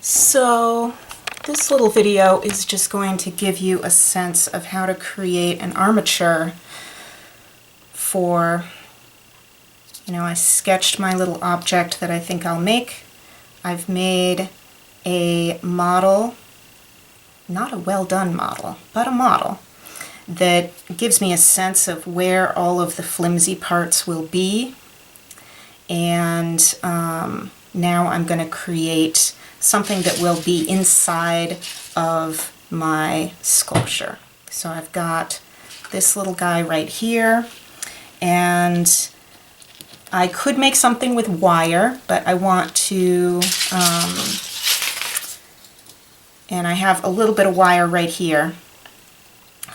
So this little video is just going to give you a sense of how to create an armature for, I sketched my little object that I think I'll make. I've made a model, not a well done model, but a model that gives me a sense of where all of the flimsy parts will be. And now I'm going to create something that will be inside of my sculpture. So I've got this little guy right here, and I could make something with wire, but I want to, and I have a little bit of wire right here,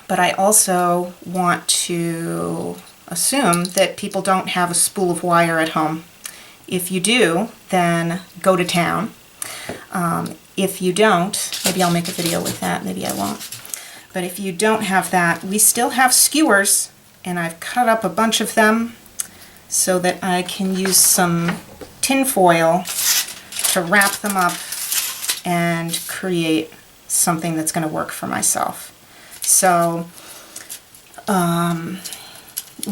but I also want to assume that people don't have a spool of wire at home. If you do, then go to town. If you don't, maybe I'll make a video with that, maybe I won't. But if you don't have that, we still have skewers, and I've cut up a bunch of them so that I can use some tin foil to wrap them up and create something that's going to work for myself. So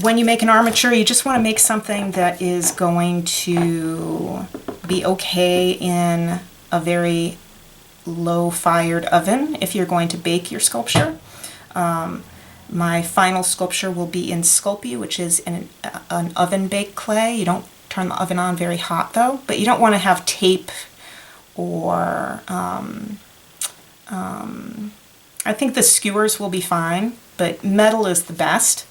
when you make an armature, you just want to make something that is going to be okay in a very low-fired oven if you're going to bake your sculpture. My final sculpture will be in Sculpey, which is an oven-baked clay. You don't turn the oven on very hot, though, but you don't want to have tape or... I think the skewers will be fine, but metal is the best.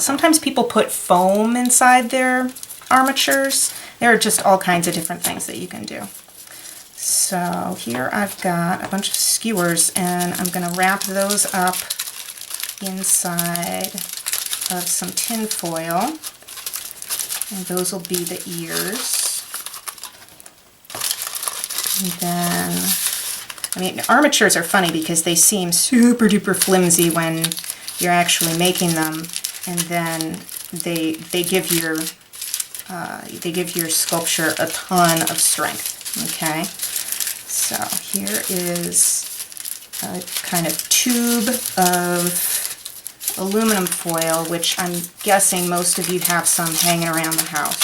Sometimes people put foam inside their armatures. There are just all kinds of different things that you can do. So here I've got a bunch of skewers, and I'm going to wrap those up inside of some tin foil, and those will be the ears. And then, armatures are funny because they seem super duper flimsy when you're actually making them, and then they give your sculpture a ton of strength. Okay, so here is a kind of tube of aluminum foil, which I'm guessing most of you have some hanging around the house.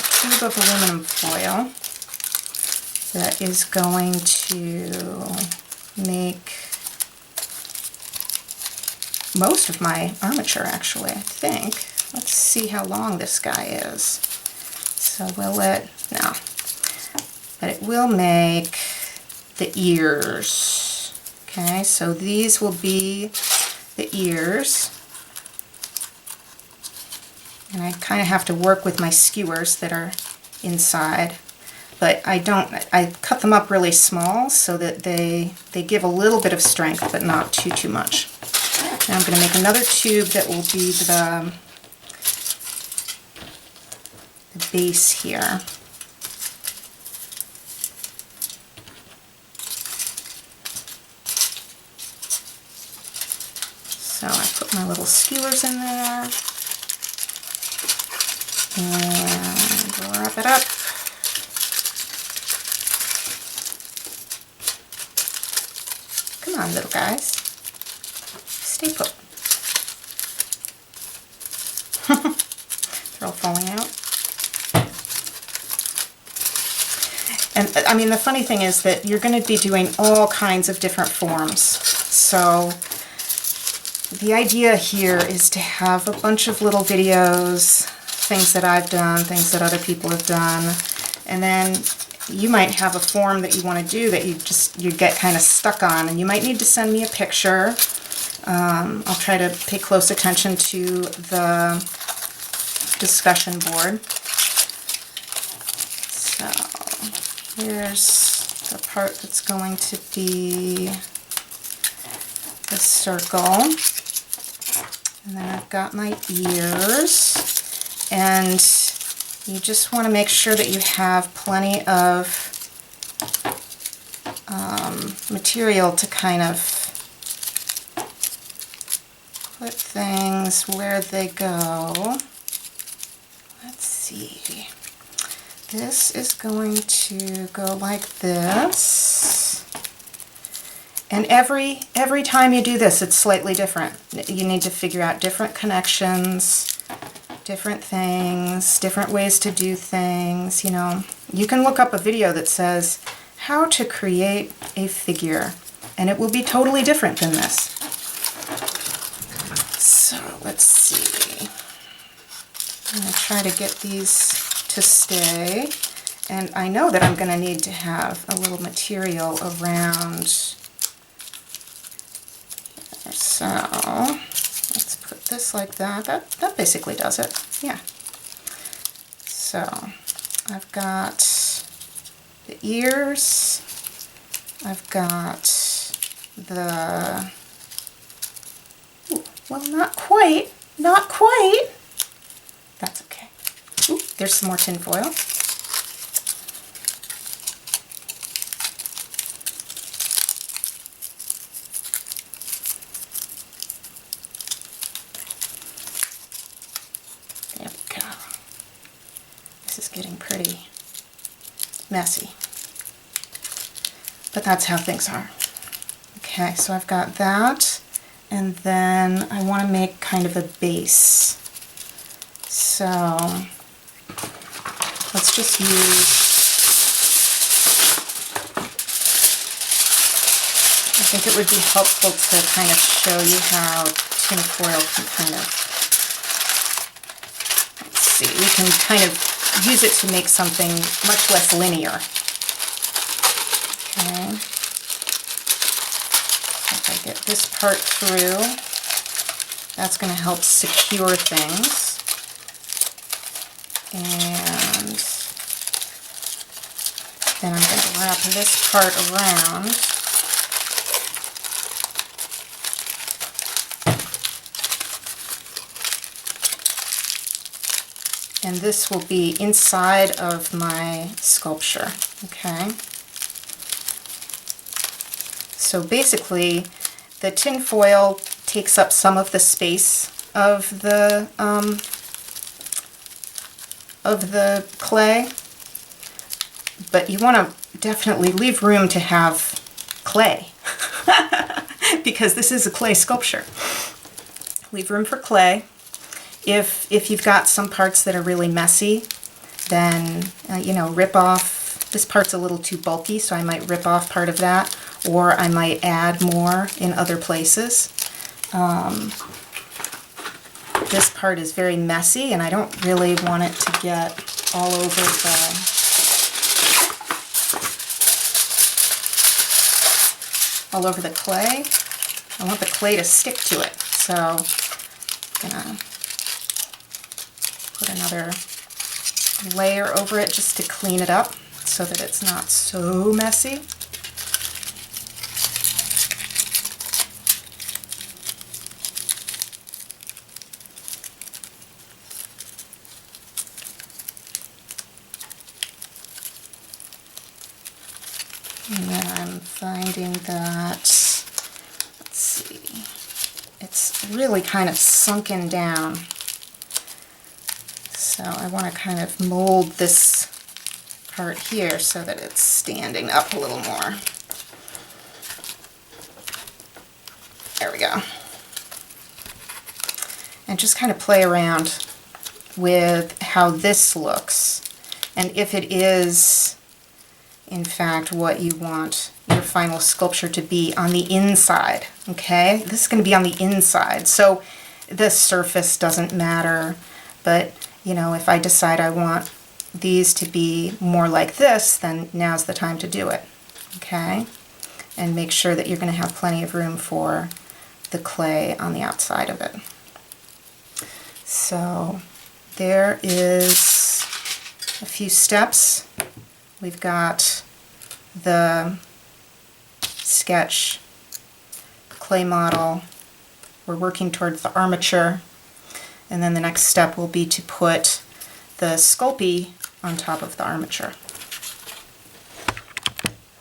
A tube of aluminum foil that is going to make most of my armature, actually, I think. Let's see how long this guy is. So but it will make the ears. Okay, so these will be the ears. And I kind of have to work with my skewers that are inside. But I cut them up really small so that they give a little bit of strength, but not too much. Now I'm going to make another tube that will be the base here. So I put my little skewers in there and wrap it up. Come on, little guys. Stay put. They're all falling out. And the funny thing is that you're going to be doing all kinds of different forms. So the idea here is to have a bunch of little videos, things that I've done, things that other people have done, and then you might have a form that you want to do that you get kind of stuck on, and you might need to send me a picture. I'll try to pay close attention to the discussion board. So here's the part that's going to be the circle. And then I've got my ears. And you just want to make sure that you have plenty of material to kind of put things where they go. Let's see. this is going to go like this. And every time you do this, it's slightly different. You need to figure out different connections, different things, different ways to do things, you know. You can look up a video that says how to create a figure, and it will be totally different than this. So let's see. I'm going to try to get these to stay. And I know that I'm going to need to have a little material around. So let's put this like that. That basically does it. Yeah. So I've got the ears. I've got the, ooh, well, not quite. Not quite. That's okay. Ooh, there's some more tin foil. There we go. This is getting pretty messy, but that's how things are. Okay, so I've got that, and then I want to make kind of a base. So let's just use, I think it would be helpful to kind of show you how tin foil can kind of, let's see, we can kind of use it to make something much less linear. Okay. If I get this part through, that's going to help secure things. And then I'm going to wrap this part around. And this will be inside of my sculpture, okay? So basically, the tin foil takes up some of the space of the clay, but you want to definitely leave room to have clay because this is a clay sculpture. Leave room for clay. If you've got some parts that are really messy, then you know, rip off. This part's a little too bulky, so I might rip off part of that, or I might add more in other places. This part is very messy, and I don't really want it to get all over the clay. I want the clay to stick to it, so I'm gonna put another layer over it just to clean it up so that it's not so messy. And then I'm finding that, let's see, it's really kind of sunken down. So I want to kind of mold this part here so that it's standing up a little more. There we go. And just kind of play around with how this looks, and if it is in fact what you want your final sculpture to be on the inside. Okay, this is going to be on the inside, so the surface doesn't matter, but you know, if I decide I want these to be more like this, then now's the time to do it. Okay, and make sure that you're going to have plenty of room for the clay on the outside of it. So there is a few steps. We've got the sketch, clay model, we're working towards the armature, and then the next step will be to put the Sculpey on top of the armature.